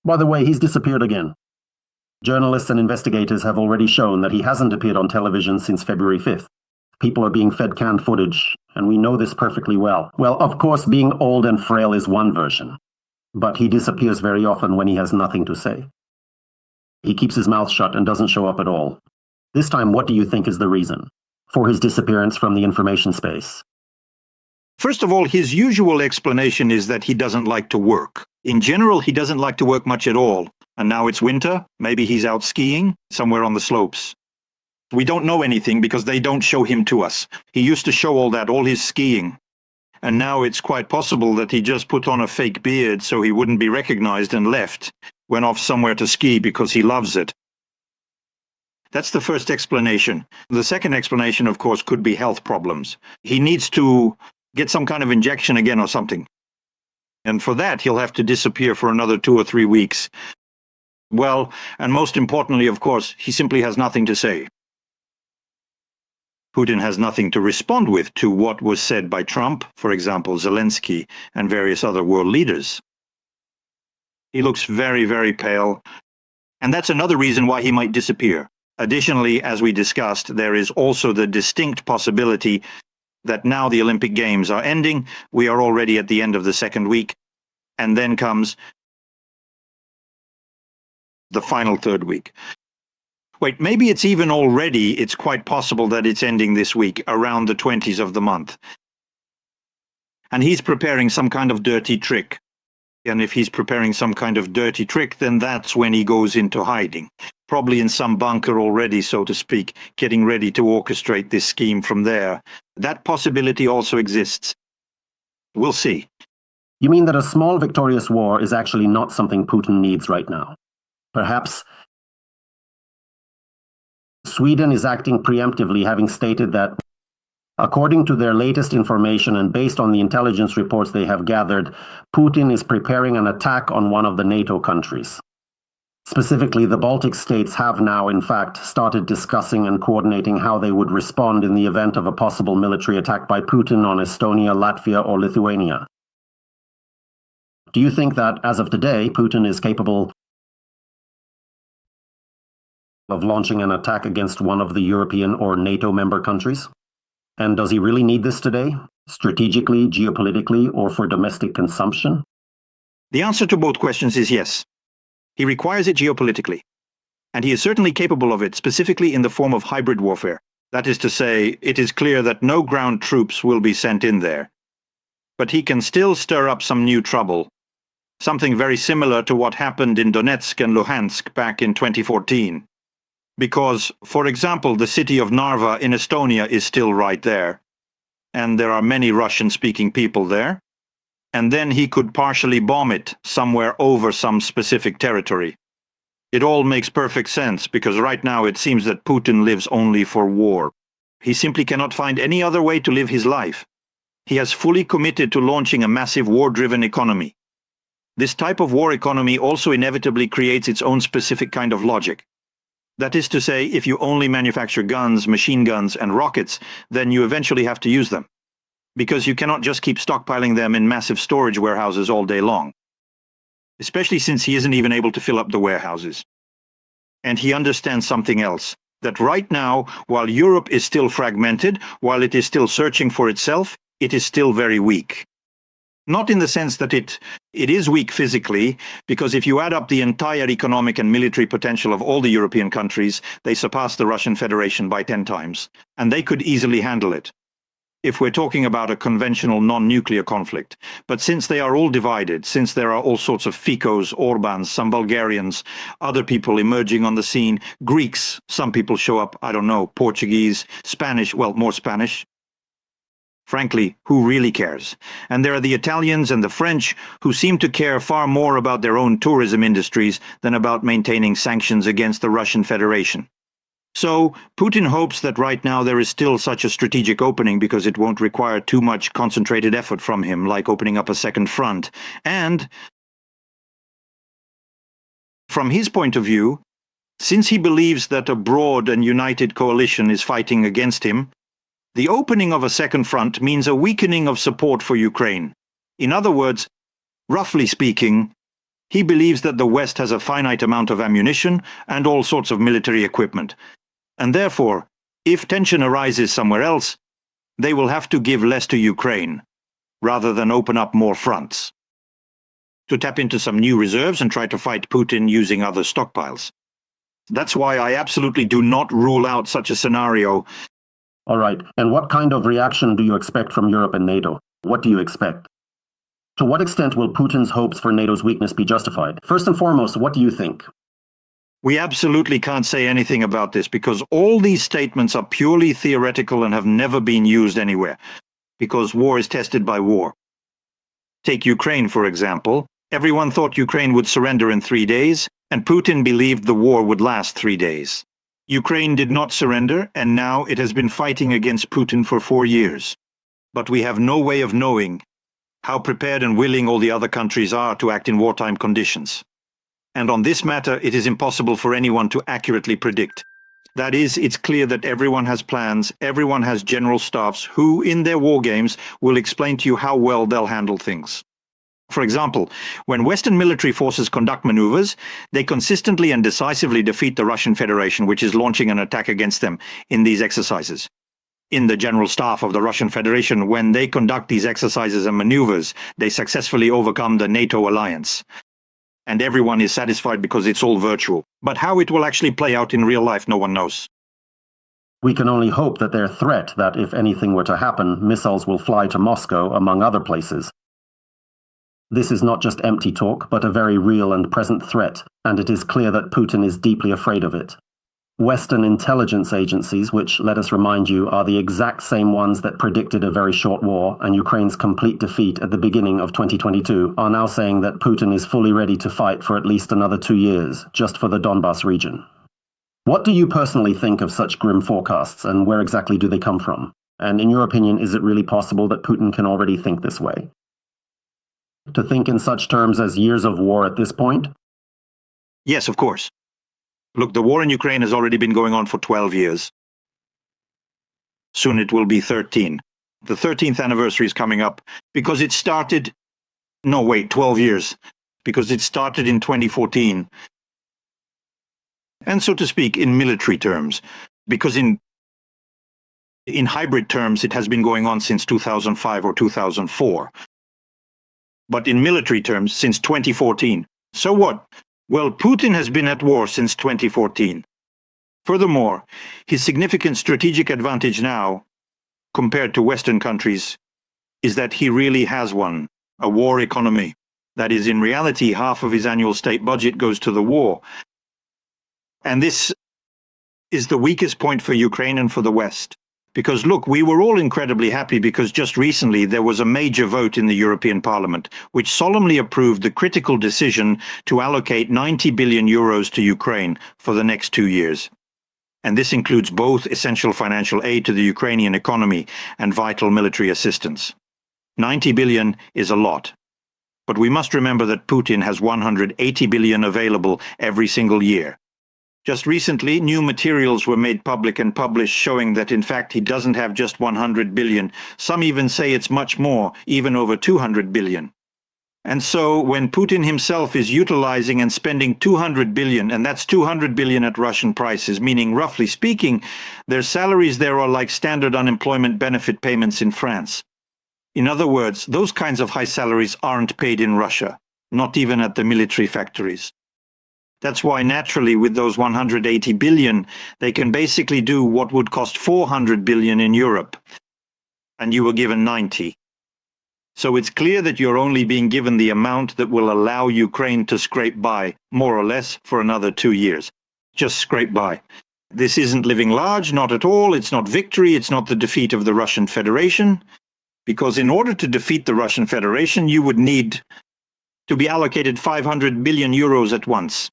By the way, he's disappeared again. Journalists and investigators have already shown that he hasn't appeared on television since February 5th. People are being fed canned footage, and we know this perfectly well. Well, of course, being old and frail is one version, but he disappears very often when he has nothing to say. He keeps his mouth shut and doesn't show up at all. This time, what do you think is the reason for his disappearance from the information space? First of all, his usual explanation is that he doesn't like to work. In general, he doesn't like to work much at all. And now it's winter, maybe he's out skiing somewhere on the slopes. We don't know anything because they don't show him to us. He used to show all his skiing. And now it's quite possible that he just put on a fake beard so he wouldn't be recognized and left, went off somewhere to ski because he loves it. That's the first explanation. The second explanation, of course, could be health problems. He needs to get some kind of injection again or something. And for that, he'll have to disappear for another 2 or 3 weeks. Well, and most importantly, of course, he simply has nothing to say. Putin has nothing to respond with to what was said by Trump, for example, Zelensky, and various other world leaders. He looks very, very pale, and that's another reason why he might disappear. Additionally, as we discussed, there is also the distinct possibility that now the Olympic Games are ending, we are already at the end of the second week, and then comes the final third week. Wait, maybe it's even already, it's quite possible that it's ending this week, around the 20s of the month. And he's preparing some kind of dirty trick. And if he's preparing some kind of dirty trick, then that's when he goes into hiding. Probably in some bunker already, so to speak, getting ready to orchestrate this scheme from there. That possibility also exists. We'll see. You mean that a small victorious war is actually not something Putin needs right now? Perhaps Sweden is acting preemptively, having stated that, according to their latest information and based on the intelligence reports they have gathered, Putin is preparing an attack on one of the NATO countries. Specifically, the Baltic states have now, in fact, started discussing and coordinating how they would respond in the event of a possible military attack by Putin on Estonia, Latvia, or Lithuania. Do you think that, as of today, Putin is capable of launching an attack against one of the European or NATO member countries? And does he really need this today, strategically, geopolitically, or for domestic consumption? The answer to both questions is yes. He requires it geopolitically. And he is certainly capable of it, specifically in the form of hybrid warfare. That is to say, it is clear that no ground troops will be sent in there. But he can still stir up some new trouble. Something very similar to what happened in Donetsk and Luhansk back in 2014. Because, for example, the city of Narva in Estonia is still right there. And there are many Russian-speaking people there. And then he could partially bomb it somewhere over some specific territory. It all makes perfect sense, because right now it seems that Putin lives only for war. He simply cannot find any other way to live his life. He has fully committed to launching a massive war-driven economy. This type of war economy also inevitably creates its own specific kind of logic. That is to say, if you only manufacture guns, machine guns, and rockets, then you eventually have to use them. Because you cannot just keep stockpiling them in massive storage warehouses all day long. Especially since he isn't even able to fill up the warehouses. And he understands something else. That right now, while Europe is still fragmented, while it is still searching for itself, it is still very weak. Not in the sense that it is weak physically, because if you add up the entire economic and military potential of all the European countries, they surpass the Russian Federation by 10 times. And they could easily handle it, if we're talking about a conventional non-nuclear conflict. But since they are all divided, since there are all sorts of Ficos, Orbans, some Bulgarians, other people emerging on the scene, Greeks, some people show up, I don't know, Portuguese, Spanish, well, more Spanish. Frankly, who really cares? And there are the Italians and the French who seem to care far more about their own tourism industries than about maintaining sanctions against the Russian Federation. So, Putin hopes that right now there is still such a strategic opening because it won't require too much concentrated effort from him, like opening up a second front. And, from his point of view, since he believes that a broad and united coalition is fighting against him, the opening of a second front means a weakening of support for Ukraine. In other words, roughly speaking, He believes that the West has a finite amount of ammunition and all sorts of military equipment. And therefore, if tension arises somewhere else, they will have to give less to Ukraine, rather than open up more fronts, to tap into some new reserves and try to fight Putin using other stockpiles. That's why I absolutely do not rule out such a scenario. All right. And what kind of reaction do you expect from Europe and NATO? What do you expect? To what extent will Putin's hopes for NATO's weakness be justified? First and foremost, what do you think? We absolutely can't say anything about this because all these statements are purely theoretical and have never been used anywhere, because war is tested by war. Take Ukraine, for example. Everyone thought Ukraine would surrender in 3 days, and Putin believed the war would last 3 days. Ukraine did not surrender, and now it has been fighting against Putin for 4 years. But we have no way of knowing how prepared and willing all the other countries are to act in wartime conditions. And on this matter, it is impossible for anyone to accurately predict. That is, it's clear that everyone has plans, everyone has general staffs who, in their war games, will explain to you how well they'll handle things. For example, when Western military forces conduct maneuvers, they consistently and decisively defeat the Russian Federation, which is launching an attack against them in these exercises. In the general staff of the Russian Federation, when they conduct these exercises and maneuvers, they successfully overcome the NATO alliance. And everyone is satisfied because it's all virtual. But how it will actually play out in real life, no one knows. We can only hope that their threat that if anything were to happen, missiles will fly to Moscow, among other places. This is not just empty talk, but a very real and present threat, and it is clear that Putin is deeply afraid of it. Western intelligence agencies, which, let us remind you, are the exact same ones that predicted a very short war and Ukraine's complete defeat at the beginning of 2022, are now saying that Putin is fully ready to fight for at least another 2 years, just for the Donbas region. What do you personally think of such grim forecasts, and where exactly do they come from? And in your opinion, is it really possible that Putin can already think this way? To think in such terms as years of war at this point? Yes, of course. Look, the war in Ukraine has already been going on for 12 years. Soon it will be 13. The 13th anniversary is coming up because it started... No, wait, 12 years. Because it started in 2014. And so to speak, in military terms. Because in hybrid terms, it has been going on since 2005 or 2004. But in military terms, since 2014. So what? Well, Putin has been at war since 2014. Furthermore, his significant strategic advantage now, compared to Western countries, is that he really has one, a war economy. That is, in reality, half of his annual state budget goes to the war. And this is the weakest point for Ukraine and for the West. Because look, we were all incredibly happy because just recently there was a major vote in the European Parliament which solemnly approved the critical decision to allocate 90 billion euros to Ukraine for the next 2 years. And this includes both essential financial aid to the Ukrainian economy and vital military assistance. 90 billion is a lot. But we must remember that Putin has 180 billion available every single year. Just recently, new materials were made public and published showing that in fact he doesn't have just 100 billion. Some even say it's much more, even over 200 billion. And so when Putin himself is utilizing and spending 200 billion, and that's 200 billion at Russian prices, meaning roughly speaking, their salaries there are like standard unemployment benefit payments in France. In other words, those kinds of high salaries aren't paid in Russia, not even at the military factories. That's why naturally with those 180 billion, they can basically do what would cost 400 billion in Europe. And you were given 90. So it's clear that you're only being given the amount that will allow Ukraine to scrape by, more or less, for another 2 years. Just scrape by. This isn't living large, not at all. It's not victory. It's not the defeat of the Russian Federation. Because in order to defeat the Russian Federation, you would need to be allocated 500 billion euros at once.